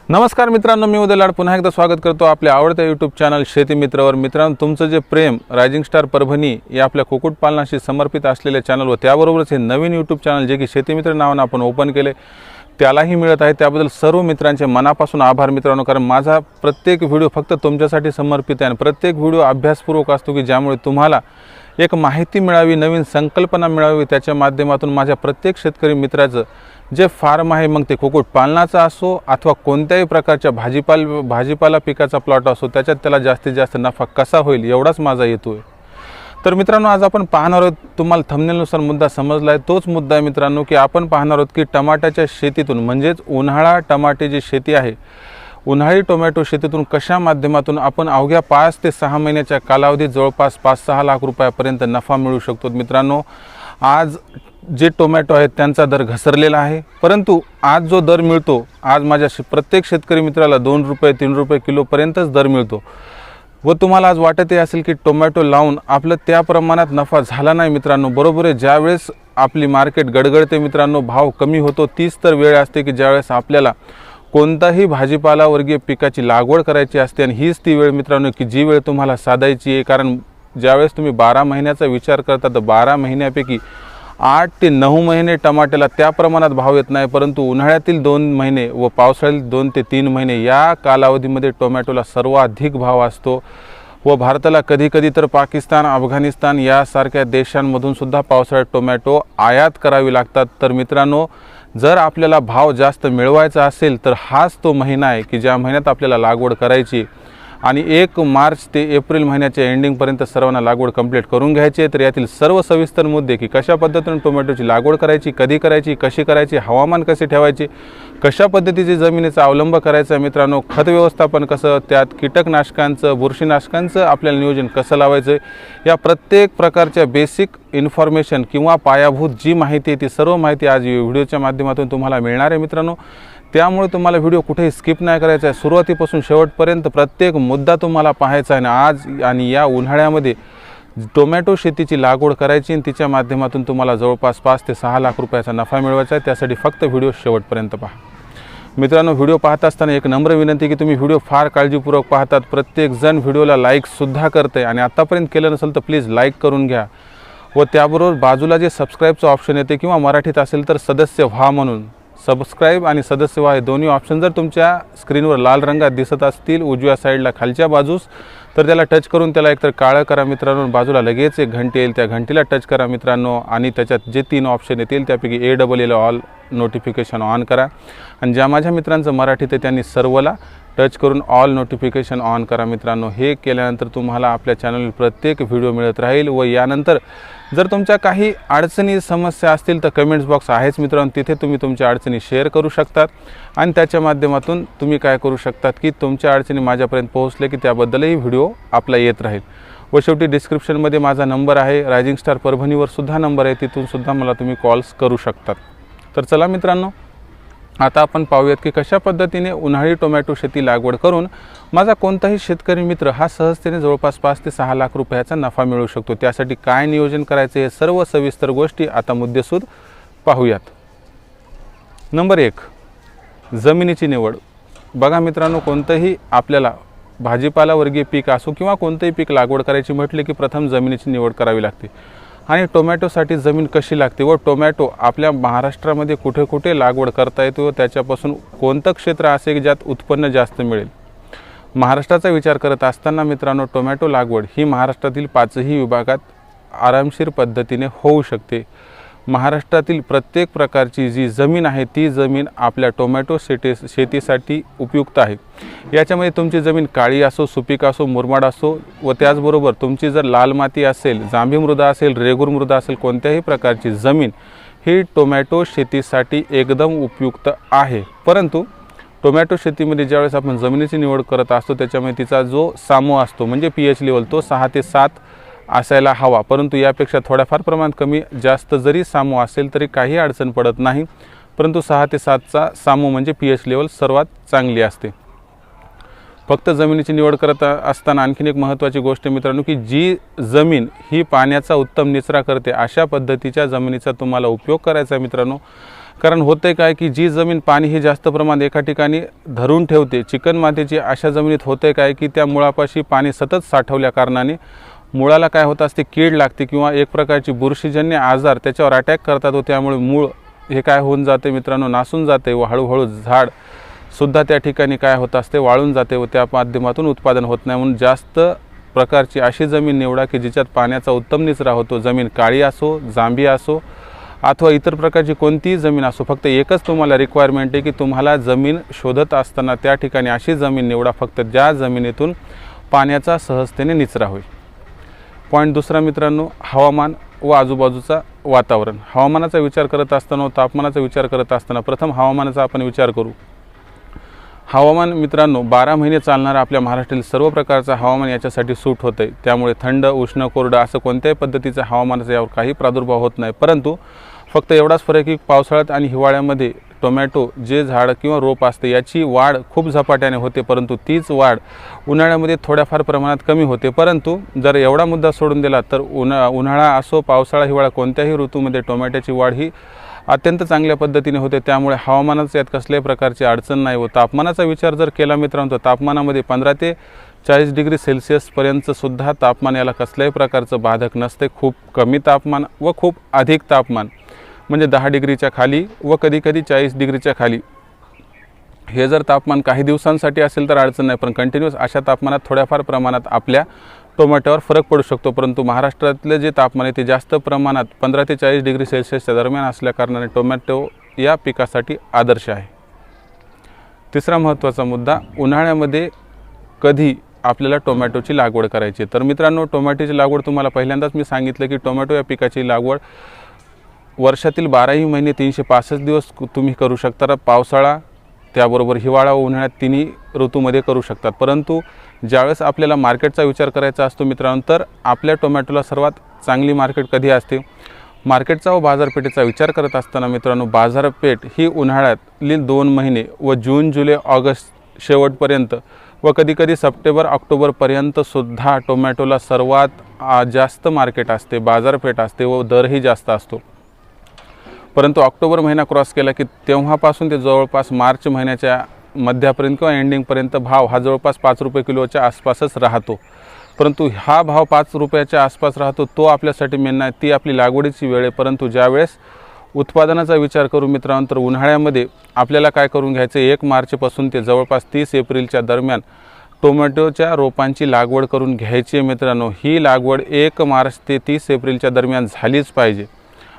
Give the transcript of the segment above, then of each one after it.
नमस्कार मित्रांनो, मी उदय लाड पुन्हा एकदा स्वागत करतो आपल्या आवडत्या यूट्यूब चॅनल शेती मित्रवर। मित्रांनो, तुमचं जे प्रेम रायझिंग स्टार परभणी या आपल्या कुक्कुटपालनाशी समर्पित असलेल्या चॅनल व त्याबरोबरच हे नवीन यूट्यूब चॅनल जे की शेती मित्र नावाने आपण ओपन केले त्यालाही मिळत आहे, त्याबद्दल सर्व मित्रांचे मनापासून आभार मित्रांनो। कारण माझा प्रत्येक व्हिडिओ फक्त तुमच्यासाठी समर्पित आहे आणि प्रत्येक व्हिडिओ अभ्यासपूर्वक असतो की ज्यामुळे तुम्हाला एक माहिती मिळावी, नवीन संकल्पना मिळावी। त्याच्या माध्यमातून माझ्या प्रत्येक शेतकरी मित्राचं जे फार्म आहे, मग ते कुक्कुटपालनाचा असो अथवा कोणत्याही प्रकारच्या भाजीपाला पिकाचा प्लॉट असो, त्याच्यात त्याला जास्तीत जास्त नफा कसा होईल एवढाच माझा हेतू आहे। तर मित्रांनो, आज आपण पाहणार आहोत, तुम्हाला थंबनेलनुसार मुद्दा समजला आहे तोच मुद्दा आहे मित्रांनो, की आपण पाहणार आहोत की टमाट्याच्या शेतीतून म्हणजेच उन्हाळा टमाटे जी शेती आहे, उन्हाळी टोमॅटो शेतीतून कशा माध्यमातून आपण अवघ्या 5 ते 6 महिन्याच्या कालावधीत जवळपास 5-6 लाख रुपयापर्यंत नफा मिळवू शकतो। मित्रांनो, आज जे टोमॅटो आहेत त्यांचा दर घसरलेला आहे, परंतु आज जो दर मिळतो, आज माझ्या प्रत्येक शेतकरी मित्राला 2 रुपये 3 रुपये किलोपर्यंतच दर मिळतो। व तुम्हाला आज वाटते असेल की टोमॅटो लावून आपलं त्या प्रमाणात नफा झाला नाही मित्रांनो। बरोबर आहे, ज्यावेळेस आपली मार्केट गडगडते मित्रांनो, भाव कमी होतो, तीच तर वेळ असते की ज्यावेळेस आपल्याला कोणताही भाजीपाला वर्गीय पिकाची लागवड करायची असते आणि हीच ती वेळ मित्रांनो की जी वेळ तुम्हाला साधायची आहे। कारण ज्यावेळेस तुम्ही 12 महिन्याचा विचार करता तर 12 महिन्यापैकी 8 ते 9 महिने टमाट्याला त्या प्रमाणात भाव येत नाही, परंतु उन्हाळ्यातील 2 महिने व पावसाळ्यातील 2 ते 3 महिने या कालावधीमध्ये टोमॅटोला सर्वाधिक भाव असतो। व भारताला कधी तर पाकिस्तान, अफगाणिस्तान यासारख्या देशांमधून सुद्धा पावसाळ्यात टोमॅटो आयात करावी लागतात। तर मित्रांनो, जर आपल्याला भाव जास्त मिळवायचा असेल तर हाच तो महिना आहे की ज्या महिन्यात आपल्याला लागवड करायची आणि 1 मार्च ते एप्रिल महिन्याच्या एंडिंगपर्यंत सर्वांना लागवड कंप्लीट करून घ्यायची आहे। तर यातील सर्व सविस्तर मुद्दे की कशा पद्धतीने टोमॅटोची लागवड करायची, कधी करायची, कशी करायची, हवामान कसे ठेवायचे, कशा पद्धतीची जमिनीचा अवलंब करायचा मित्रांनो, खत व्यवस्थापन कसं, त्यात कीटकनाशकांचं बुरशीनाशकांचं आपल्याला नियोजन कसं लावायचं, या प्रत्येक प्रकारच्या बेसिक इन्फॉर्मेशन किंवा पायाभूत जी माहिती आहे ती सर्व माहिती आज व्हिडिओच्या माध्यमातून तुम्हाला मिळणार आहे मित्रांनो। त्यामुळे तुम्हाला व्हिडिओ कुठेही स्किप नाही करायचा आहे, सुरुवातीपासून शेवटपर्यंत प्रत्येक मुद्दा तुम्हाला पाहायचा आहे। आज आणि या उन्हाळ्यामध्ये टोमॅटो शेतीची लागवड करायची आणि तिच्या माध्यमातून तुम्हाला जवळपास 5 ते 6 लाख रुपयाचा नफा मिळवायचा आहे। त्यासाठी फक्त व्हिडिओ शेवटपर्यंत पहा मित्रांनो। व्हिडिओ पाहत असताना एक नम्र विनंती की तुम्ही व्हिडिओ फार काळजीपूर्वक पाहतात, प्रत्येकजण व्हिडिओला लाईकसुद्धा करते आणि आत्तापर्यंत केलं नसेल तर प्लीज लाईक करून घ्या व त्याबरोबर बाजूला जे सबस्क्राईबचं ऑप्शन येते किंवा मराठीत असेल तर सदस्य व्हा, म्हणून सबस्क्राईब आणि सदस्य व्हा हे दोन्ही ऑप्शन जर तुमच्या स्क्रीनवर लाल रंगात दिसत असतील उजव्या साईडला खालच्या बाजूस, तर त्याला टच करून त्याला एकतर काळं करा मित्रांनो। बाजूला लगेच एक घंटी येईल, त्या घंटीला टच करा मित्रांनो आणि त्याच्यात जे 3 ऑप्शन येतील त्यापैकी ALL ऑल नोटिफिकेशन ऑन करा आणि ज्या माझ्या मित्रांचं मराठीत आहे त्यांनी सर्वला टच करून ऑल नोटिफिकेशन ऑन करा मित्रांनो। हे केल्यानंतर तुम्हाला आपल्या चॅनलवर प्रत्येक व्हिडिओ मिळत राहील। व यानंतर जर तुमच्या काही अडचणी समस्या असतील तर कमेंट्स बॉक्स आहेच मित्रांनो, तिथे तुम्ही तुमच्या अडचणी शेअर करू शकतात आणि त्याच्या माध्यमातून तुम्ही काय करू शकतात की तुमच्या अडचणी माझ्यापर्यंत पोहोचले की त्याबद्दलही व्हिडिओ आपला येत राहील। व शेवटी डिस्क्रिप्शनमध्ये माझा नंबर आहे, रायझिंग स्टार परभणीवर सुद्धा नंबर आहे, तिथून सुद्धा मला तुम्ही कॉल्स करू शकतात। तर चला मित्रांनो, आता आपण पाहूयात की कशा पद्धतीने उन्हाळी टोमॅटो शेती लागवड करून माझा कोणताही शेतकरी मित्र हा सहजतेने जवळपास 5 ते 6 लाख रुपयाचा नफा मिळवू शकतो। त्यासाठी काय नियोजन करायचे हे सर्व सविस्तर गोष्टी आता मुद्देसूद पाहूयात। नंबर 1, जमिनीची निवड। बघा मित्रांनो, कोणतंही आपल्याला भाजीपाला वर्गीय पीक असो किंवा कोणतेही पीक लागवड करायची म्हटले की प्रथम जमिनीची निवड करावी लागते आणि टोमॅटोसाठी जमीन कशी लागते व टोमॅटो आपल्या महाराष्ट्रामध्ये कुठे कुठे लागवड करता येते व त्याच्यापासून कोणतं क्षेत्र असे की ज्यात उत्पन्न जास्त मिळेल। महाराष्ट्राचा विचार करत असताना मित्रांनो, टोमॅटो लागवड ही महाराष्ट्रातील 5ही विभागात आरामशीर पद्धतीने होऊ शकते। महाराष्ट्रातील प्रत्येक प्रकारची जी जमीन आहे ती जमीन आपल्या टोमॅटो शेतीसाठी उपयुक्त आहे। याच्यामध्ये तुमची जमीन काळी असो, सुपीक असो, मुरमाड असो व त्याचबरोबर तुमची जर लाल माती असेल, जांभी मृदा असेल, रेगूर मृदा असेल, कोणत्याही प्रकारची जमीन ही टोमॅटो शेतीसाठी एकदम उपयुक्त आहे। परंतु टोमॅटो शेतीमध्ये ज्यावेळेस आपण जमिनीची निवड करत असतो त्याच्यामध्ये तिचा जो सामो असतो म्हणजे pH लेवल तो 6 ते 7 असायला हवा, परंतु यापेक्षा थोड्याफार प्रमाणात कमी जास्त जरी सामो असेल तरी काही अडचण पडत नाही, परंतु 6 ते 7चा सामो म्हणजे pH लेवल सर्वात चांगली असते। फक्त जमिनीची निवड करत असताना आणखीन एक महत्त्वाची गोष्ट मित्रांनो की जी जमीन ही पाण्याचा उत्तम निचरा करते अशा पद्धतीच्या जमिनीचा तुम्हाला उपयोग करायचा मित्रांनो। कारण होते काय की जी जमीन पाणी हे जास्त प्रमाणात एका ठिकाणी धरून ठेवते, चिकन मातीची अशा जमिनीत होते काय की त्या मुळापाशी पाणी सतत साठवल्या कारणाने मुळाला काय होत असते, कीड लागते किंवा एक प्रकारची बुरशीजन्य आजार त्याच्यावर अटॅक करतात व त्यामुळे मूळ हे काय होऊन जाते मित्रांनो, नासून जाते व हळूहळू झाड सुद्धा त्या ठिकाणी काय होत असते, वाळून जाते व त्या माध्यमातून उत्पादन होत नाही. म्हणून जास्त प्रकारची अशी जमीन निवडा की जिच्यात पाण्याचा उत्तम निचरा होतो. जमीन काळी असो, जांभी असो अथवा इतर प्रकारची कोणतीही जमीन असो, फक्त एकच तुम्हाला रिक्वायरमेंट आहे की तुम्हाला जमीन शोधत असताना त्या ठिकाणी अशी जमीन निवडा फक्त ज्या जमिनीतून पाण्याचा सहजतेने निचरा होईल. पॉईंट दुसरा मित्रांनो, हवामान व आजूबाजूचा वातावरण. हवामानाचा विचार करत असताना व तापमानाचा विचार करत असताना प्रथम हवामानाचा आपण विचार करू. हवामान मित्रांनो 12 महिने चालणारा आपल्या महाराष्ट्रातील सर्व प्रकारचा हवामान याच्यासाठी सूट होते. त्यामुळे थंड, उष्ण, कोरडं असं कोणत्याही पद्धतीचं हवामानाचा यावर काही प्रादुर्भाव होत नाही. परंतु फक्त एवढाच फरक की पावसाळ्यात आणि हिवाळ्यामध्ये टोमॅटो जे झाड किंवा रोप असते याची वाढ खूप झपाट्याने होते, परंतु तीच वाढ उन्हाळ्यामध्ये थोड्याफार प्रमाणात कमी होते. परंतु जर एवढा मुद्दा सोडून दिला तर उन्हाळा असो, पावसाळा, हिवाळा कोणत्याही ऋतूमध्ये टोमॅटोची वाढ ही अत्यंत चांगल्या पद्धतीने होते. त्यामुळे हवामानाचं यात कसल्याही प्रकारची अडचण नाही. व तापमानाचा विचार जर केला मित्रांनो तर तापमानामध्ये 15 ते 40 डिग्री सेल्सिअसपर्यंत सुद्धा तापमान याला कसल्याही प्रकारचं बाधक नसते. खूप कमी तापमान व खूप अधिक तापमान म्हणजे 10 डिग्रीच्या खाली व कधीकधी 40 डिग्रीच्या खाली हे जर तापमान काही दिवसांसाठी असेल तर अडचण नाही, पण कंटिन्यूअस अशा तापमानात थोड्याफार प्रमाणात आपल्या टोमॅटोवर फरक पडू शकतो. परंतु महाराष्ट्रातले जे तापमान आहे ते जास्त प्रमाणात 15 ते 40 डिग्री सेल्सिअसच्या दरम्यान असल्याकारणाने टोमॅटो या पिकासाठी आदर्श आहे. तिसरा महत्त्वाचा मुद्दा, उन्हाळ्यामध्ये कधी आपल्याला टोमॅटोची लागवड करायची. तर मित्रांनो टोमॅटोची लागवड तुम्हाला पहिल्यांदाच मी सांगितलं की टोमॅटो या पिकाची लागवड वर्षातील 12ही महिने 365 दिवस तुम्ही करू शकता. पावसाळा त्याबरोबर हिवाळा व उन्हाळ्यात तिन्ही ऋतूमध्ये करू शकतात. परंतु ज्यावेळेस आपल्याला मार्केटचा विचार करायचा असतो मित्रांनो तर आपल्या टोमॅटोला सर्वात चांगली मार्केट कधी असते. मार्केटचा व बाजारपेठेचा विचार करत असताना मित्रांनो बाजारपेठ ही उन्हाळ्यातली 2 महिने व जून, जुलै, ऑगस्ट शेवटपर्यंत व कधीकधी सप्टेंबर, ऑक्टोबरपर्यंत सुद्धा टोमॅटोला सर्वात जास्त मार्केट असते, बाजारपेठ असते व दरही जास्त असतो. परंतु ऑक्टोबर महिना क्रॉस केला की तेव्हापासून ते जवळपास मार्च महिन्याच्या मध्यापर्यंत किंवा एंडिंगपर्यंत भाव हा जवळपास 5 रुपये किलोच्या आसपासच राहतो. परंतु हा भाव 5 रुपयाच्या आसपास राहतो तो आपल्यासाठी मेन नाही, ती आपली लागवडीची वेळ आहे. परंतु ज्यावेळेस उत्पादनाचा विचार करू मित्रांनो तर उन्हाळ्यामध्ये आपल्याला काय करून घ्यायचं, 1 मार्चपासून ते जवळपास 30 एप्रिलच्या दरम्यान टोमॅटोच्या रोपांची लागवड करून घ्यायची आहे मित्रांनो. ही लागवड 1 मार्च ते 30 एप्रिलच्या दरम्यान झालीच पाहिजे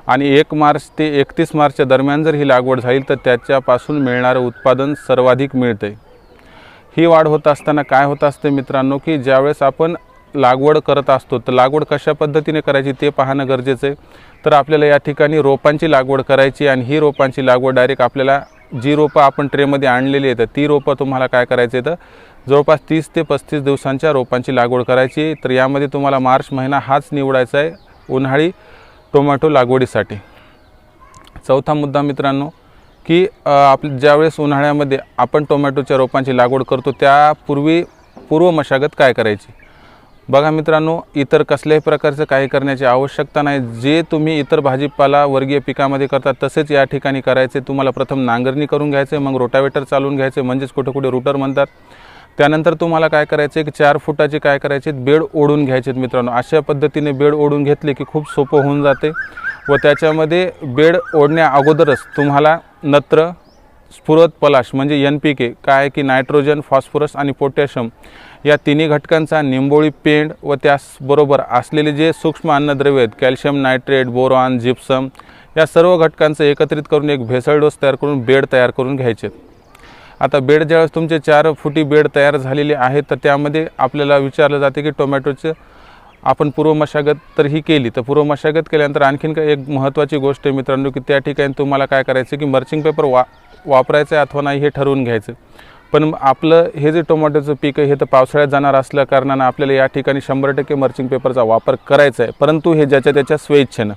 आणि 1 मार्च ते 31 मार्चच्या दरम्यान जर ही लागवड झाली तर त्याच्यापासून मिळणारं उत्पादन सर्वाधिक मिळते. ही वाढ होत असताना काय होत असते मित्रांनो की ज्यावेळेस आपण लागवड करत असतो तर लागवड कशा पद्धतीने करायची ते पाहणं गरजेचं आहे. तर आपल्याला या ठिकाणी रोपांची लागवड करायची आणि ही रोपांची लागवड डायरेक्ट आपल्याला जी रोपं आपण ट्रेमध्ये आणलेली आहेत ती रोपं तुम्हाला काय करायचे तर जवळपास 30 ते 35 दिवसांच्या रोपांची लागवड करायची. तर यामध्ये तुम्हाला मार्च महिना हाच निवडायचा आहे उन्हाळी टोमॅटो लागवडीसाठी. चौथा मुद्दा मित्रांनो की ज्यावेळेस उन्हाळ्यामध्ये आपण टोमॅटोच्या रोपांची लागवड करतो त्यापूर्वी पूर्व मशागत काय करायची. बघा मित्रांनो इतर कसल्याही प्रकारचं काही करण्याची आवश्यकता नाही. जे तुम्ही इतर भाजीपाला वर्गीय पिकामध्ये करतात तसेच या ठिकाणी करायचे. तुम्हाला प्रथम नांगरणी करून घ्यायचे, मग रोटावेटर चालवून घ्यायचे म्हणजेच कुठे कुठे रूटर म्हणतात. त्यानंतर तुम्हाला काय करायचे की 4 फुटाचे काय करायचे बेड ओढून घ्यायचे मित्रांनो. अशा पद्धतीने बेड ओढून घेतले की खूप सोपं होऊन जाते व त्याच्यामध्ये बेड ओढण्या अगोदरच तुम्हाला नत्र, स्फुरद, पलाश म्हणजे NPK काय की नायट्रोजन, फॉस्फरस आणि पोटॅशियम या तिन्ही घटकांचा निंबोळी पेंड व त्याचबरोबर असलेले जे सूक्ष्म अन्नद्रव्य आहेत कॅल्शियम नायट्रेट, बोरॉन, जिप्सम या सर्व घटकांचं एकत्रित करून एक भेसळ डोस तयार करून बेड तयार करून घ्यायचे. आता बेड ज्यावेळेस तुमचे 4 फुटी बेड तयार झालेले आहेत तर त्यामध्ये आपल्याला विचारलं जाते की टोमॅटोचं आपण पूर्व मशागत तर ही केली. तर पूर्व मशागत केल्यानंतर आणखीन काय एक महत्त्वाची गोष्ट आहे मित्रांनो की त्या ठिकाणी तुम्हाला काय करायचं की मर्चिंग पेपर वापरायचं आहे अथवा नाही हे ठरवून घ्यायचं. पण आपलं हे जे टोमॅटोचं पीक आहे हे तर पावसाळ्यात जाणार असल्या कारणानं आपल्याला या ठिकाणी 100% मर्चिंग पेपरचा वापर करायचा आहे. परंतु हे ज्याच्या त्याच्या स्वेच्छेनं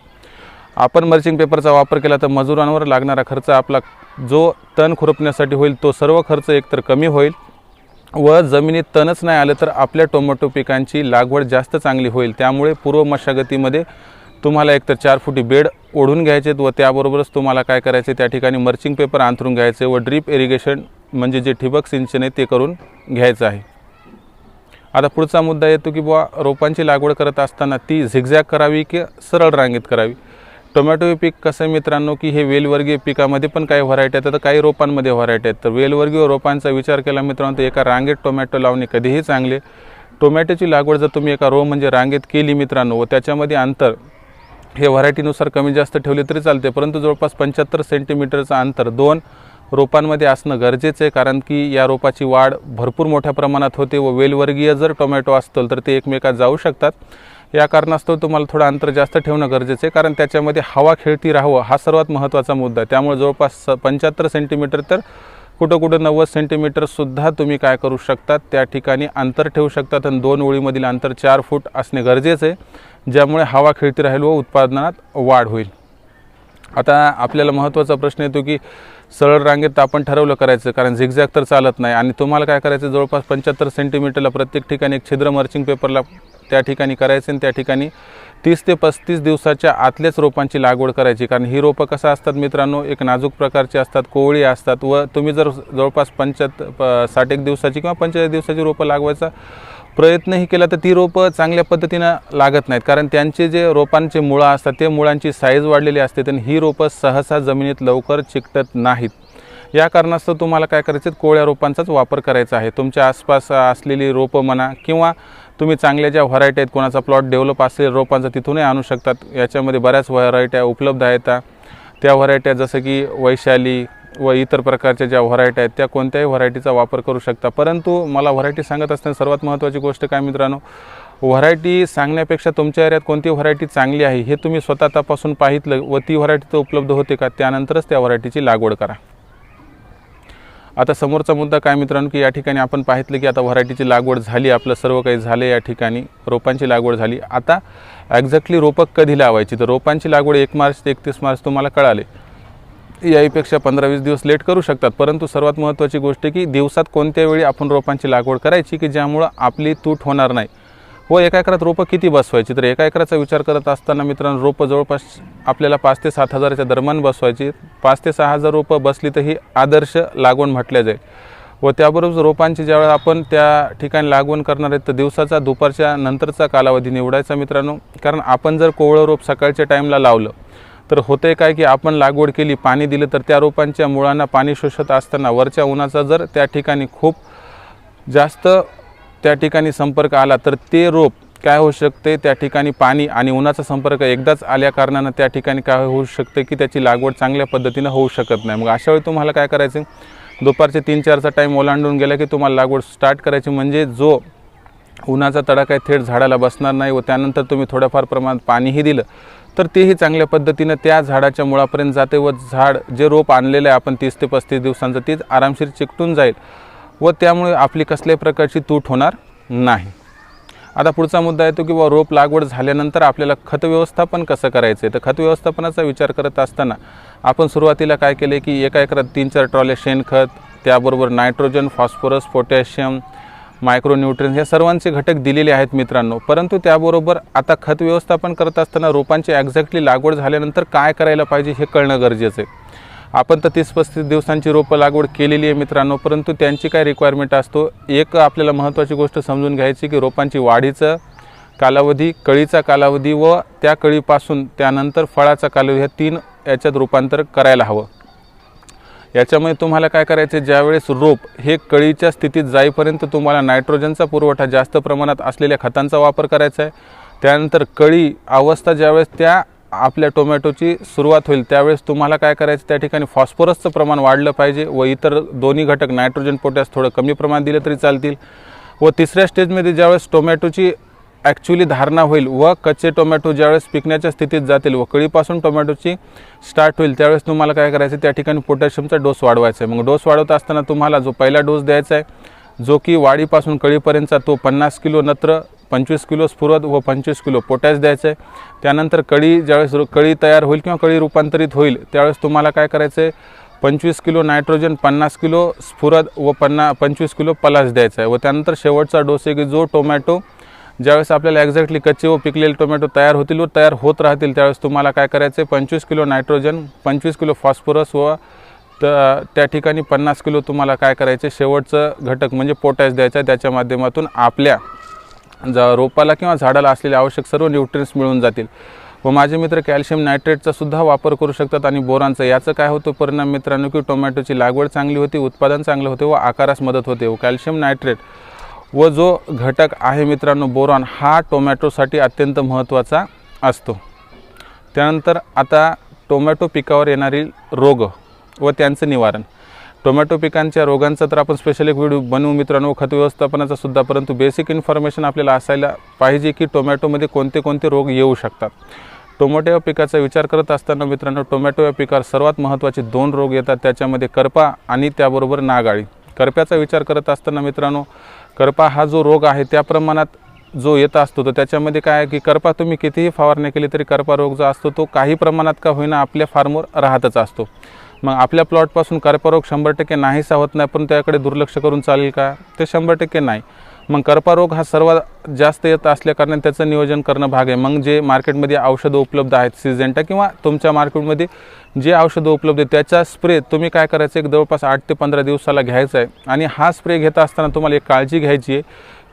आपण मर्चिंग पेपरचा वापर केला तर मजुरांवर लागणारा खर्च आपला जो तण खुरपण्यासाठी होईल तो सर्व खर्च एकतर कमी होईल व जमिनीत तणच नाही आलं तर आपल्या टोमॅटो पिकांची लागवड जास्त चांगली होईल. त्यामुळे पूर्व मशागतीमध्ये तुम्हाला एकतर 4 फुटी बेड ओढून घ्यायचे व त्याबरोबरच तुम्हाला काय करायचे त्या ठिकाणी मर्चिंग पेपर अंथरून घ्यायचे व ड्रीप इरिगेशन म्हणजे जे ठिबक सिंचन आहे ते करून घ्यायचं आहे। आता पुढचा मुद्दा येतो की बुवा रोपांची लागवड करत असताना ती झिगझॅग करावी की सरळ रांगेत करावी। टोमॅटो हे पीक कसं आहे मित्रांनो की हे वेलवर्गीय पिकामध्ये पण काही व्हरायटी आहेत, तर काही रोपांमध्ये व्हरायटी आहेत। तर वेलवर्गीय रोपांचा विचार केला मित्रांनो तर एका रांगेत टोमॅटो लावणे कधीही चांगले। टोमॅटोची लागवड जर तुम्ही एका रो म्हणजे रांगेत केली मित्रांनो व त्याच्यामध्ये अंतर हे व्हरायटीनुसार कमी जास्त ठेवले तरी चालते, परंतु जवळपास 75 सेंटीमीटरचं अंतर 2 रोपांमध्ये असणं गरजेचं आहे, कारण की या रोपाची वाढ भरपूर मोठ्या प्रमाणात होते व वेलवर्गीय जर टोमॅटो असतील तर ते एकमेकात जाऊ शकतात। या कारणास्तव तुम्हाला थोडं अंतर जास्त ठेवणं गरजेचं आहे, कारण त्याच्यामध्ये हवा खेळती राहावं हा सर्वात महत्त्वाचा मुद्दा आहे। त्यामुळे जवळपास 75 सेंटीमीटर तर कुठं 90 सेंटीमीटरसुद्धा तुम्ही काय करू शकतात त्या ठिकाणी अंतर ठेवू शकतात आणि 2 ओळीमधील अंतर 4 फूट असणे गरजेचं आहे, ज्यामुळे हवा खेळती राहील व उत्पादनात वाढ होईल। आता आपल्याला महत्त्वाचा प्रश्न येतो की सरळ रांगेत आपण ठरवलं करायचं, कारण झिगझॅग तर चालत नाही आणि तुम्हाला काय करायचं जवळपास 75 सेंटीमीटरला प्रत्येक ठिकाणी एक छिद्र मर्चिंग पेपरला त्या ठिकाणी करायचं आणि त्या ठिकाणी 30 ते 35 दिवसाच्या आतल्याच रोपांची लागवड करायची, कारण ही रोपं कसं असतात मित्रांनो एक नाजूक प्रकारची असतात, कोवळी असतात व तुम्ही जर जवळपास 60 दिवसाची किंवा 45 दिवसाची रोपं लागवायचा प्रयत्नही केला तर ती रोपं चांगल्या पद्धतीनं लागत नाहीत, कारण त्यांचे जे रोपांचे मुळं असतात ते मुळांची साईज वाढलेली असते आणि ही रोपं सहसा जमिनीत लवकर चिकटत नाहीत। या कारणास्तव तुम्हाला काय करायचं कोवळ्या रोपांचाच वापर करायचा आहे। तुमच्या आसपास असलेली रोपं म्हणा किंवा तुम्ही चांगल्या ज्या व्हरायटी आहेत कोणाचा प्लॉट डेव्हलप असलेल्या रोपांचा तिथूनही आणू शकतात। याच्यामध्ये बऱ्याच व्हरायट्या उपलब्ध आहेत, त्या व्हरायट्या जसं की वैशाली व इतर प्रकारच्या ज्या व्हरायटी आहेत त्या कोणत्याही व्हरायटीचा वापर करू शकता। परंतु मला व्हरायटी सांगत असताना सर्वात महत्त्वाची गोष्ट काय मित्रांनो, व्हरायटी सांगण्यापेक्षा तुमच्या एरियात कोणती व्हरायटी चांगली आहे हे तुम्ही स्वतः तपासून पाहितलं व ती व्हरायटी तर उपलब्ध होते का त्यानंतरच त्या व्हरायटीची लागवड करा। आता समोरचा मुद्दा काय मित्रांनो की या ठिकाणी आपण पाहितलं की आता व्हरायटीची लागवड झाली, आपलं सर्व काही झाले, या ठिकाणी रोपांची लागवड झाली। आता एक्झॅक्टली रोपं कधी लावायची, तर रोपांची लागवड 1 मार्च ते 31 मार्च तुम्हाला कळाले, याहीपेक्षा 15-20 दिवस लेट करू शकतात। परंतु सर्वात महत्त्वाची गोष्ट की दिवसात कोणत्या वेळी आपण रोपांची लागवड करायची की ज्यामुळं आपली तूट होणार नाही व एका एकरात रोपं किती बसवायची, तर एका एकराचा विचार करत असताना मित्रांनो रोपं जवळपास आपल्याला 5 ते 7 हजाराच्या दरम्यान बसवायची। 5 ते 6 हजार रोपं बसली तर ही आदर्श लागवड म्हटल्या जाईल व त्याबरोबर रोपांची ज्यावेळेस आपण त्या ठिकाणी लागवड करणार आहेत तर दिवसाचा दुपारच्या नंतरचा कालावधी निवडायचा मित्रांनो, कारण आपण जर कोवळं रोप सकाळच्या टाईमला लावलं तर होते काय की आपण लागवड केली, पाणी दिलं तर त्या रोपांच्या मुळांना पाणी शोषत असताना वरच्या उन्हाचा जर त्या ठिकाणी खूप जास्त त्या ठिकाणी संपर्क आला तर ते रोप काय होऊ शकते, त्या ठिकाणी पाणी आणि उन्हाचा संपर्क एकदाच आल्या कारणानं त्या ठिकाणी काय होऊ शकते की त्याची लागवड चांगल्या पद्धतीनं होऊ शकत नाही। मग अशा वेळी तुम्हाला काय करायचं, दुपारचे 3-4चा टाईम ओलांडून गेला की तुम्हाला लागवड स्टार्ट करायची, म्हणजे जो उन्हाचा तडाखा थेट झाडाला बसणार नाही व त्यानंतर तुम्ही थोड्याफार प्रमाणात पाणीही दिलं तर तेही चांगल्या पद्धतीनं त्या झाडाच्या मुळापर्यंत जाते व झाड जे रोप आणलेलं आहे आपण 30 ते 35 दिवसांचं तेच आरामशीर चिकटून जाईल व त्यामुळे आपली कसल्याही प्रकारची तूट होणार नाही। आता पुढचा मुद्दा येतो की रोप लागवड झाल्यानंतर आपल्याला खत व्यवस्थापन कसं करायचं आहे, तर खत व्यवस्थापनाचा विचार करत असताना आपण सुरुवातीला काय केले की एका एकरात 3-4 ट्रॉल्या शेणखत, त्याबरोबर नायट्रोजन, फॉस्फरस, पोटॅशियम, मायक्रोन्यूट्रियन्स या सर्वांचे घटक दिलेले आहेत मित्रांनो। परंतु त्याबरोबर आता खत व्यवस्थापन करत असताना रोपांची एक्झॅक्टली लागवड झाल्यानंतर काय करायला पाहिजे हे कळणं गरजेचं आहे। आपण तर 30-35 दिवसांची रोपं लागवड केलेली आहे मित्रांनो, परंतु त्यांची काय रिक्वायरमेंट असतो, एक आपल्याला महत्त्वाची गोष्ट समजून घ्यायची की रोपांची वाढीचं कालावधी, कळीचा कालावधी व त्या कळीपासून त्यानंतर फळाचा कालावधी ह्या 3 याच्यात रूपांतर करायला हवं। याच्यामुळे तुम्हाला काय करायचे, ज्यावेळेस रोप हे कळीच्या स्थितीत जाईपर्यंत तुम्हाला नायट्रोजनचा पुरवठा जास्त प्रमाणात असलेल्या खतांचा वापर करायचा आहे। त्यानंतर कळी अवस्था ज्यावेळेस त्या आपल्या टोमॅटोची सुरुवात होईल त्यावेळेस तुम्हाला काय करायचं, त्या ठिकाणी फॉस्फरसचं प्रमाण वाढलं पाहिजे व इतर दोन्ही घटक नायट्रोजन, पोटॅश थोडं कमी प्रमाणात दिले तरी चालतील। व तिसऱ्या स्टेजमध्ये ज्यावेळेस टोमॅटोची ॲक्च्युली धारणा होईल व कच्चे टोमॅटो ज्यावेळेस पिकण्याच्या स्थितीत जातील व कळीपासून टोमॅटोची स्टार्ट होईल त्यावेळेस तुम्हाला काय करायचं, त्या ठिकाणी पोटॅशियमचा डोस वाढवायचा आहे। मग डोस वाढवत असताना तुम्हाला जो पहिला डोस द्यायचा आहे जो की वाढीपासून कळीपर्यंतचा तो 50 किलो नत्र, 25 किलो स्फुरद व 25 किलो पोटॅश द्यायचं आहे। त्यानंतर ज्यावेळेस कळी तयार होईल किंवा कळी रूपांतरित होईल त्यावेळेस तुम्हाला काय करायचं आहे, 25 किलो नायट्रोजन, 50 किलो स्फुरद व 25 किलो पलाश द्यायचा आहे। व त्यानंतर शेवटचा डोस आहे की जो टोमॅटो ज्यावेळेस आपल्याला एक्झॅक्टली कच्चे व पिकलेले टोमॅटो तयार होतील व तयार होत राहतील त्यावेळेस तुम्हाला काय करायचं आहे, 25 किलो नायट्रोजन, 25 किलो फॉस्फरस व त्या ठिकाणी 50 किलो तुम्हाला काय करायचे शेवटचं घटक म्हणजे पोटॅश द्यायचा. त्याच्या माध्यमातून आपल्या रोपाला किंवा झाडाला असलेले आवश्यक सर्व न्यूट्रिएंट्स मिळून जातील. व माझे मित्र कॅल्शियम नायट्रेटचा सुद्धा वापर करू शकतात आणि बोरानचा. याचं काय होतं परिणाम मित्रांनो की टोमॅटोची लागवड चांगली होते, उत्पादन चांगलं होते व आकारास मदत होते. व कॅल्शियम नायट्रेट व जो घटक आहे मित्रांनो बोरॉन हा टोमॅटोसाठी अत्यंत महत्त्वाचा असतो. त्यानंतर आता टोमॅटो पिकावर येणारी रोग व त्यांचं निवारण. टोमॅटो पिकांच्या रोगांचा तर आपण स्पेशल एक व्हिडिओ बनवू मित्रांनो, खत व्यवस्थापनाचा सुद्धा. परंतु बेसिक इन्फॉर्मेशन आपल्याला असायला पाहिजे की टोमॅटोमध्ये कोणते कोणते रोग येऊ शकतात. टोमॅटो या पिकाचा विचार करत असताना मित्रांनो टोमॅटो या पिकावर सर्वात महत्त्वाचे 2 रोग येतात. त्याच्यामध्ये करपा आणि त्याबरोबर नागाळी. करप्याचा विचार करत असताना मित्रांनो करपा हा जो रोग आहे त्या प्रमाणात जो येत असतो तर त्याच्यामध्ये काय आहे की करपा तुम्ही कितीही फवारणी केली तरी करपा रोग जो असतो तो काही प्रमाणात का होईना आपल्या फार्मवर राहतच असतो. मग आपल्या प्लॉटपासून करपा रोग 100% नाहीसा होत नाही, पण त्याकडे दुर्लक्ष करून चालेल का? ते 100% नाही. मग करपा रोग हा सर्वात जास्त येत असल्याकारणे त्याचं नियोजन करणं भाग आहे. मग जे मार्केटमध्ये औषधं उपलब्ध आहेत सिजेंटा किंवा तुमच्या मार्केटमध्ये जे औषधं उपलब्ध आहेत त्याचा स्प्रे तुम्ही काय करायचं एक जवळपास 8 ते 15 दिवसाला घ्यायचा आहे. आणि हा स्प्रे घेत असताना तुम्हाला एक काळजी घ्यायची आहे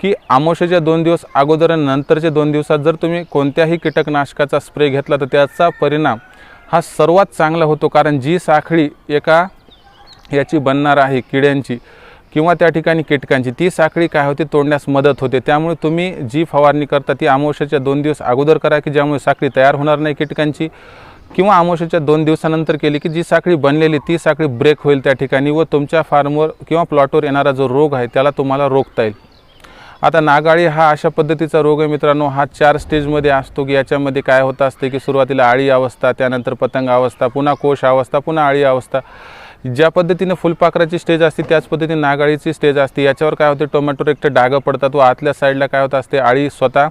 की अमावस्येच्या 2 दिवस अगोदर आणि नंतरच्या 2 दिवसात जर तुम्ही कोणत्याही कीटकनाशकाचा स्प्रे घेतला तर त्याचा परिणाम हा सर्वात चांगला होतो. कारण जी साखळी एका याची बनणार आहे किड्यांची किंवा त्या ठिकाणी कीटकांची ती साखळी काय होते तोडण्यास मदत होते. त्यामुळे तुम्ही जी फवारणी करता ती अमावस्येच्या 2 दिवस अगोदर करा की ज्यामुळे साखळी तयार होणार नाही कीटकांची, किंवा अमावस्येच्या 2 दिवसानंतर केली की जी साखळी बनलेली ती साखळी ब्रेक होईल त्या ठिकाणी व तुमच्या फार्मवर किंवा प्लॉटवर येणारा जो रोग आहे त्याला तुम्हाला रोखता येईल. आता नागाळी हा अशा पद्धतीचा रोग आहे मित्रांनो, हा 4 स्टेजमध्ये असतो की याच्यामध्ये काय होत असते की सुरुवातीला आळी अवस्था, त्यानंतर पतंग अवस्था, पुन्हा कोश अवस्था, पुन्हा आळी अवस्था. ज्या पद्धतीने फुलपाखराची स्टेज असते त्याच पद्धतीने नागाळीची स्टेज असते. याच्यावर काय होते टोमॅटोवर एकटे डागं पडतात व आतल्या साईडला काय होत असते आळी स्वतः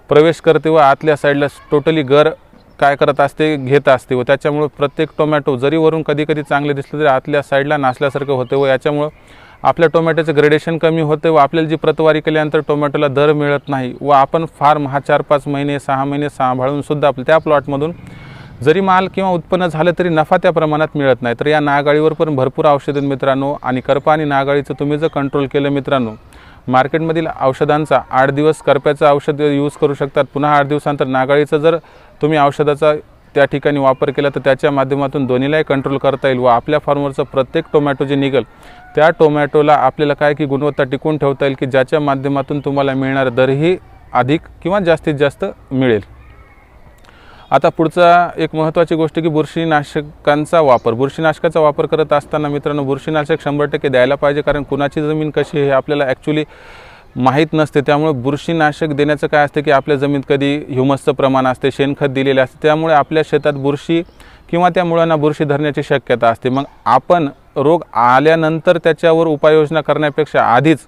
प्रवेश करते व आतल्या साईडला टोटली गर काय करत असते घेत असते व त्याच्यामुळे प्रत्येक टोमॅटो जरी वरून कधी कधी चांगले दिसले तरी आतल्या साईडला नासल्यासारखं होते व याच्यामुळे आपल्या टोमॅटोचं ग्रेडेशन कमी होते व आपल्याला जी प्रतवारी केल्यानंतर टोमॅटोला दर मिळत नाही व आपण फार्म हा 4-5 महिने 6 महिने सांभाळून सुद्धा आपल्या त्या प्लॉटमधून जरी माल किंवा उत्पन्न झालं तरी नफा त्या प्रमाणात मिळत नाही. तर या नागाळीवर पण भरपूर औषधं मित्रांनो आणि करपा आणि नागाळीचं तुम्ही जर कंट्रोल केलं मित्रांनो मार्केटमधील औषधांचा 8 दिवस करप्याचं औषध यूज करू शकतात, पुन्हा 8 दिवसानंतर नागाळीचं जर तुम्ही औषधाचा त्या ठिकाणी वापर केला तर त्याच्या माध्यमातून दोन्हीलाही कंट्रोल करता येईल व आपल्या फार्मवरचं प्रत्येक टोमॅटो जे निघेल त्या टोमॅटोला आपल्याला काय की गुणवत्ता टिकवून ठेवता येईल की ज्याच्या माध्यमातून तुम्हाला मिळणारा दरही अधिक किंवा जास्तीत जास्त मिळेल. आता पुढचा एक महत्त्वाची गोष्ट की बुरशीनाशकांचा वापर. बुरशीनाशकाचा वापर करत असताना मित्रांनो बुरशीनाशक 100% द्यायला पाहिजे, कारण कुणाची जमीन कशी आहे हे आपल्याला ॲक्च्युली माहीत नसते. त्यामुळे बुरशीनाशक देण्याचं काय असते की आपल्या जमिनीत कधी ह्युमसचं प्रमाण असते, शेणखत दिलेले असते, त्यामुळे आपल्या शेतात बुरशी किंवा त्या मुळांना बुरशी धरण्याची शक्यता असते. मग आपण रोग आल्यानंतर त्याच्यावर उपाययोजना करण्यापेक्षा आधीच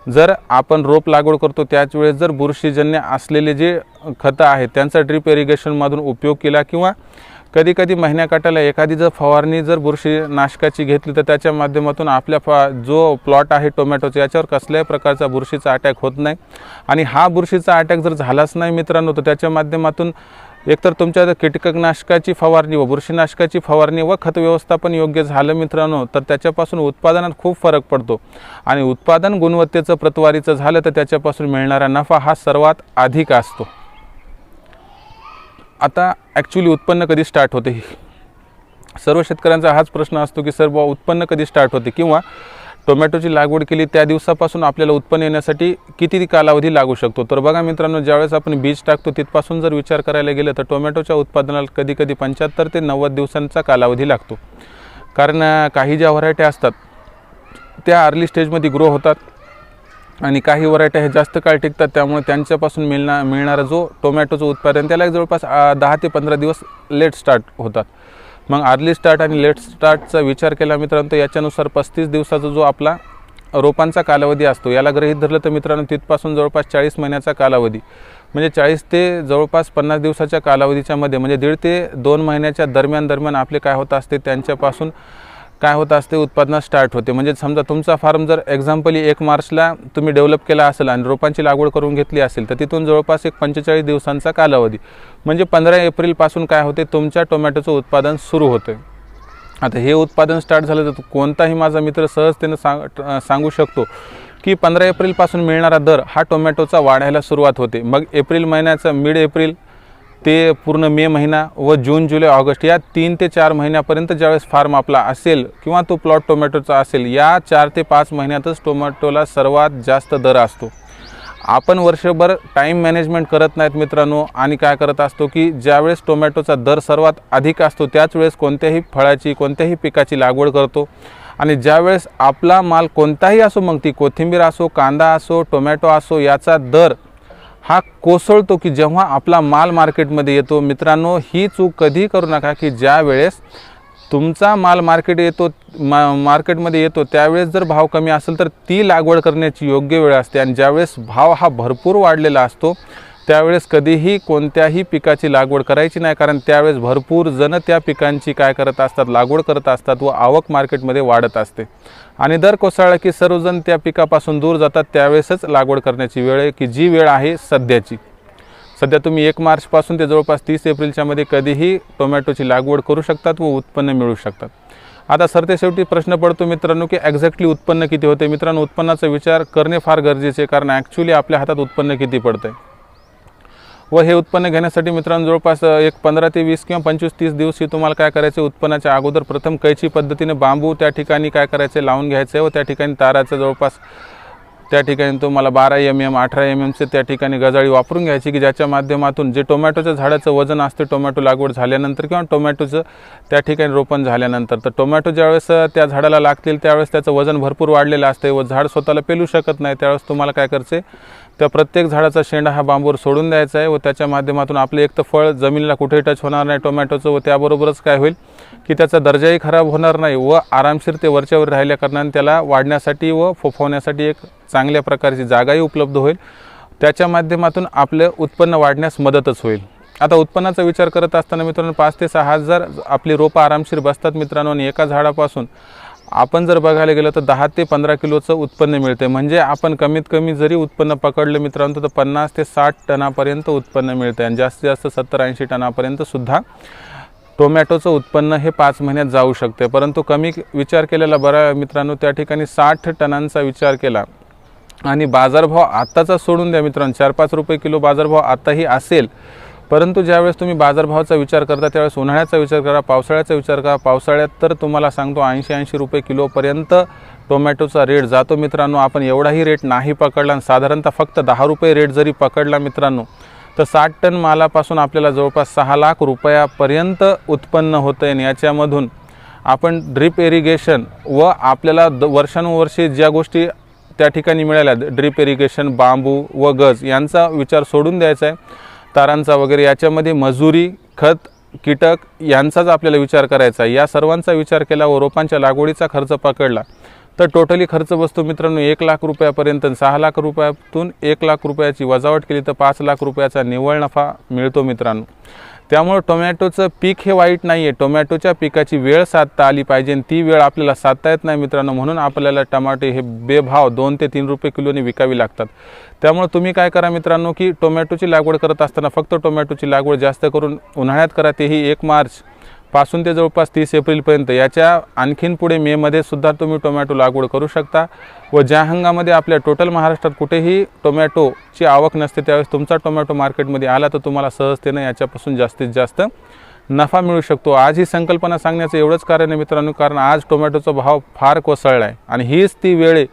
जर आपण रोप लागवड करतो त्याच वेळेस जर बुरशीजन्य असलेले जे खतं आहेत त्यांचा ड्रिप इरिगेशनमधून उपयोग केला किंवा कधी कधी महिन्याकाठाला एखादी जर फवारणी जर बुरशीनाशकाची घेतली तर त्याच्या माध्यमातून आपल्या जो प्लॉट आहे टोमॅटोचा याच्यावर कसल्याही प्रकारचा बुरशीचा अटॅक होत नाही. आणि हा बुरशीचा अटॅक जर झालाच नाही मित्रांनो तर त्याच्या माध्यमातून एकतर तुमच्या कीटकनाशकाची फवारणी व बुरशीनाशकाची फवारणी व खत व्यवस्थापन योग्य झालं मित्रांनो तर त्याच्यापासून उत्पादनात खूप फरक पडतो आणि उत्पादन गुणवत्तेचं प्रतवारीचं झालं तर त्याच्यापासून मिळणारा नफा हा सर्वात अधिक असतो. आता ॲक्च्युली उत्पन्न कधी स्टार्ट होते सर्व शेतकऱ्यांचा हाच प्रश्न असतो की सर उत्पन्न कधी स्टार्ट होते किंवा टोमॅटोची लागवड केली त्या दिवसापासून आपल्याला उत्पन्न येण्यासाठी किती कालावधी लागू शकतो. तर बघा मित्रांनो ज्यावेळेस आपण बीज टाकतो तिथपासून जर विचार करायला गेलं तर टोमॅटोच्या उत्पादनाला कधी कधी 75 ते 90 दिवसांचा कालावधी लागतो. कारण काही ज्या व्हरायटी असतात त्या अर्ली स्टेजमध्ये ग्रो होतात आणि काही व्हरायटी हे जास्त काळ टिकतात, त्यामुळे त्यांच्यापासून मिळणारा जो टोमॅटोचं उत्पादन त्याला जवळपास 10 ते 15 दिवस लेट स्टार्ट होतात. मग अर्ली स्टार्ट आणि लेट स्टार्टचा विचार केला मित्रांनो तर याच्यानुसार 35 दिवसाचा जो आपला रोपांचा कालावधी असतो याला गृहीत धरलं तर मित्रांनो तिथपासून जवळपास 40 महिन्याचा कालावधी म्हणजे 40 ते जवळपास 50 दिवसाच्या कालावधीच्या मध्ये म्हणजे 1.5 ते 2 महिन्याच्या दरम्यान आपले काय होत असते त्यांच्यापासून काय होत असते, उत्पादनास स्टार्ट होते. म्हणजे समजा तुमचा फार्म जर एक्झाम्पली 1 मार्चला तुम्ही डेव्हलप केला असेल आणि रोपांची लागवड करून घेतली असेल, तर तिथून जवळपास एक 45 दिवसांचा कालावधी, म्हणजे 15 एप्रिलपासून काय होते, तुमच्या टोमॅटोचं उत्पादन सुरू होते. आता हे उत्पादन स्टार्ट झालं तर कोणताही माझा मित्र सहजतेनं सांगू शकतो की 15 एप्रिलपासून मिळणारा दर हा टोमॅटोचा वाढायला सुरुवात होते. मग एप्रिल महिन्याचं मिड एप्रिल ते पूर्ण मे महिना व जून जुलै ऑगस्ट या 3 ते 4 महिन्यापर्यंत ज्यावेळेस फार्म आपला असेल किंवा तो प्लॉट टोमॅटोचा असेल, या 4 ते 5 महिन्यातच टोमॅटोला सर्वात जास्त दर असतो. आपण वर्षभर टाईम मॅनेजमेंट करत नाहीत मित्रांनो, आणि काय करत असतो की ज्यावेळेस टोमॅटोचा दर सर्वात अधिक असतो त्याच वेळेस कोणत्याही फळाची कोणत्याही पिकाची लागवड करतो. आणि ज्यावेळेस आपला माल कोणताही असो, मग ती कोथिंबीर असो, कांदा असो, टोमॅटो असो, याचा दर हा कोसळतो की जेव्हा आपला माल मार्केटमध्ये येतो. मित्रांनो, ही चूक कधी करू नका की ज्या वेळेस तुमचा माल मार्केटमध्ये येतो त्यावेळेस जर भाव कमी असेल तर ती लागवड करण्याची योग्य वेळ असते. आणि ज्यावेळेस भाव हा भरपूर वाढलेला असतो त्यावेळेस कधीही कोणत्याही पिकाची लागवड करायची नाही, कारण त्यावेळेस भरपूर जण त्या पिकांची काय करत असतात, लागवड करत असतात व आवक मार्केटमध्ये वाढत असते. आणि दर कोसळला की सर्वजण त्या पिकापासून दूर जातात. त्यावेळेसच लागवड करण्याची वेळ आहे की जी वेळ आहे सध्याची. सध्या तुम्ही 1 मार्चपासून ते जवळपास 30 एप्रिलच्या मध्ये कधीही टोमॅटोची लागवड करू शकतात व उत्पन्न मिळू शकतात. आता सरतेशेवटी प्रश्न पडतो मित्रांनो की एक्झॅक्टली उत्पन्न किती होते. मित्रांनो, उत्पन्नाचा विचार करणे फार गरजेचे आहे, कारण ॲक्च्युली आपल्या हातात उत्पन्न किती पडतं आहे व हे उत्पन्न घेण्यासाठी मित्रांनो जवळपास एक 15 ते 20 किंवा 25-30 दिवस ही तुम्हाला काय करायचे, उत्पन्नाच्या अगोदर प्रथम कैची पद्धतीने बांबू त्या ठिकाणी काय करायचे, लावून घ्यायचे व त्या ठिकाणी ताराचं जवळपास त्या ठिकाणी तुम्हाला 12 mm 18 mmचे त्या ठिकाणी गजाळी वापरून घ्यायची की ज्याच्या माध्यमातून जे टोमॅटोच्या झाडाचं वजन असते टोमॅटो लागवड झाल्यानंतर किंवा टोमॅटोचं त्या ठिकाणी रोपण झाल्यानंतर, तर टोमॅटो ज्यावेळेस त्या झाडाला लागतील त्यावेळेस त्याचं वजन भरपूर वाढलेलं असते व झाड स्वतःला पेलू शकत नाही. त्यावेळेस तुम्हाला काय करायचे, त्या प्रत्येक झाडाचा शेंडा हा बांबूवर सोडून द्यायचा आहे व त्याच्या माध्यमातून आपले एक तर फळ जमिनीला कुठेही टच होणार नाही टोमॅटोचं, व त्याबरोबरच काय होईल की त्याचा दर्जाही खराब होणार नाही व आरामशीर ते वरच्यावर राहिल्या कारणाने त्याला वाढण्यासाठी व फोफवण्यासाठी एक चांगल्या प्रकारची जागाही उपलब्ध होईल. त्याच्या माध्यमातून आपलं उत्पन्न वाढण्यास मदतच होईल. आता उत्पन्नाचा विचार करत असताना मित्रांनो 5 ते 6 हजार आपली रोपं आरामशीर बसतात मित्रांनो, आणि एका झाडापासून आपण जर बघायला गेलं तर 10 ते 15 किलोचं उत्पन्न मिळते. म्हणजे आपण कमीत कमी जरी उत्पन्न पकडलं मित्रांनो तर 50 ते 60 टनापर्यंत उत्पन्न मिळते आणि जास्तीत जास्त 70-80 टनापर्यंत सुद्धा टोमॅटोचं उत्पन्न हे 5 महिन्यात जाऊ शकते. परंतु कमी विचार केलेला बरा मित्रांनो, त्या ठिकाणी 60 टनांचा विचार केला आणि बाजारभाव आत्ताचा सोडून द्या मित्रांनो, 4-5 रुपये किलो बाजारभाव आताही असेल, परंतु ज्यावेळेस तुम्ही बाजारभावाचा विचार करता त्यावेळेस उन्हाळ्याचा विचार करा, पावसाळ्याचा विचार करा. पावसाळ्यात तर तुम्हाला सांगतो 80-80 रुपये किलोपर्यंत टोमॅटोचा रेट जातो मित्रांनो. आपण एवढाही रेट नाही पकडला, साधारणतः फक्त 10 रुपये रेट जरी पकडला मित्रांनो तर 60 टन मालापासून आपल्याला जवळपास 6 लाख रुपयापर्यंत उत्पन्न होतं आहे. याच्यामधून आपण ड्रिप इरिगेशन व आपल्याला वर्षानुवर्षे ज्या गोष्टी त्या ठिकाणी मिळाल्या, ड्रिप इरिगेशन, बांबू व गज यांचा विचार सोडून द्यायचा आहे, तारांचा वगैरे, याच्यामध्ये मजुरी, खत, कीटक यांचाच आपल्याला विचार करायचा आहे. या सर्वांचा विचार केला व रोपांच्या लागवडीचा खर्च पकडला तर टोटली खर्च बसतो मित्रांनो 1 लाख रुपयापर्यंत. 6 लाख रुपयातून 1 लाख रुपयाची वजावट केली तर 5 लाख रुपयाचा निव्वळ नफा मिळतो मित्रांनो. त्यामुळे टोमॅटोचं पीक हे वाईट नाही आहे, टोमॅटोच्या पिकाची वेळ साधता आली पाहिजे आणि ती वेळ आपल्याला साधता येत नाही मित्रांनो. म्हणून आपल्याला टमाटे हे बेभाव 2 ते 3 रुपये किलोने विकावी लागतात. त्यामुळे तुम्ही काय करा मित्रांनो की टोमॅटोची लागवड करत असताना फक्त टोमॅटोची लागवड जास्त करून उन्हाळ्यात करा, तेही 1 मार्च पासून ते जवळपास 30 एप्रिलपर्यंत. याच्या आणखीन पुढे मेमध्ये सुद्धा तुम्ही टोमॅटो लागवड करू शकता व ज्या हंगामध्ये आपल्या टोटल महाराष्ट्रात कुठेही टोमॅटोची आवक नसते त्यावेळेस तुमचा टोमॅटो मार्केटमध्ये आला तर तुम्हाला सहजतेने याच्यापासून जास्तीत जास्त नफा मिळू शकतो. आज ही संकल्पना सांगण्याचं एवढंच कारण आहे मित्रांनो, कारण आज टोमॅटोचा भाव फार कोसळला आहे आणि हीच ती वेळ आहे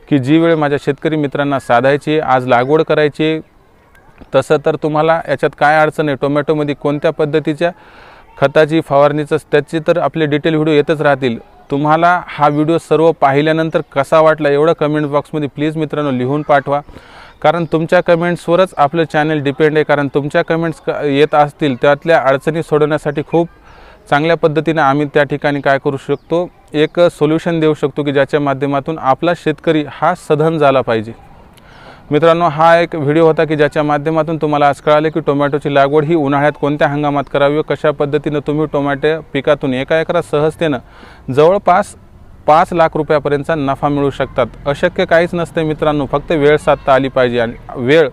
की जी वेळ माझ्या शेतकरी मित्रांना साधायची, आज लागवड करायची. तसं तर तुम्हाला याच्यात काय अडचण आहे, टोमॅटोमध्ये कोणत्या पद्धतीच्या खताची फवारणीचं त्याची तर आपले डिटेल व्हिडिओ येतच राहतील. तुम्हाला हा व्हिडिओ सर्व पाहिल्यानंतर कसा वाटला एवढं कमेंट बॉक्समध्ये प्लीज मित्रांनो लिहून पाठवा, कारण तुमच्या कमेंट्सवरच आपलं चॅनल डिपेंड आहे. कारण तुमच्या कमेंट्स येत असतील त्यातल्या अडचणी सोडवण्यासाठी खूप चांगल्या पद्धतीने आम्ही त्या ठिकाणी काय करू शकतो, एक सोल्युशन देऊ शकतो की ज्याच्या माध्यमातून आपला शेतकरी हा सधन झाला पाहिजे. मित्रांनो, हा एक व्हिडिओ होता की ज्याच्या माध्यमातून तुम्हाला आज कळाले की टोमॅटोची लागवड ही उन्हाळ्यात कोणत्या हंगामात करावी व कशा पद्धतीने तुम्ही टोमॅटो पिकातून एका एकरात सहजतेनं जवळपास 5 लाख रुपयापर्यंतचा नफा मिळू शकतात। अशक्य काहीच नसते मित्रांनो, फक्त वेळ साधता आली पाहिजे। आणि वेळ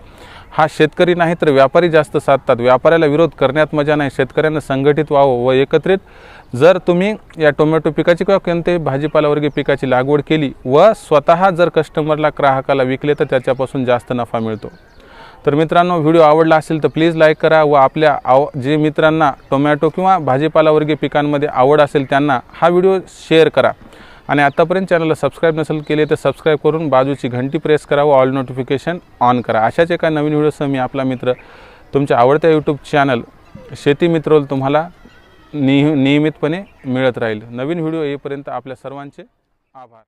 हा शेतकरी नाही तर व्यापारी जास्त साधतात। व्यापाऱ्याला विरोध करण्यात मजा नाही, शेतकऱ्यांना संघटित व्हावं व एकत्रित जर तुम्ही या टोमॅटो पिकाची किंवा कोणत्याही भाजीपालावर्गीय पिकाची लागवड केली व स्वतः जर कस्टमरला ग्राहकाला विकले तर त्याच्यापासून जास्त नफा मिळतो। तर मित्रांनो, व्हिडिओ आवडला असेल तर प्लीज लाईक करा व आपल्या जे मित्रांना टोमॅटो किंवा भाजीपालावर्गीय पिकांमध्ये आवड असेल त्यांना हा व्हिडिओ शेअर करा। आणि आतापर्यंत चॅनलला सबस्क्राईब नसेल केले तर सबस्क्राईब करून बाजूची घंटी प्रेस करा व ऑल नोटिफिकेशन ऑन करा। अशाच एका नवीन व्हिडिओसह मी आपला मित्र तुमच्या आवडत्या यूट्यूब चॅनल शेती मित्र तुम्हाला नियमितपणे मिळत राहील। नवीन व्हिडिओ येईपर्यंत आपल्या सर्वांचे आभार।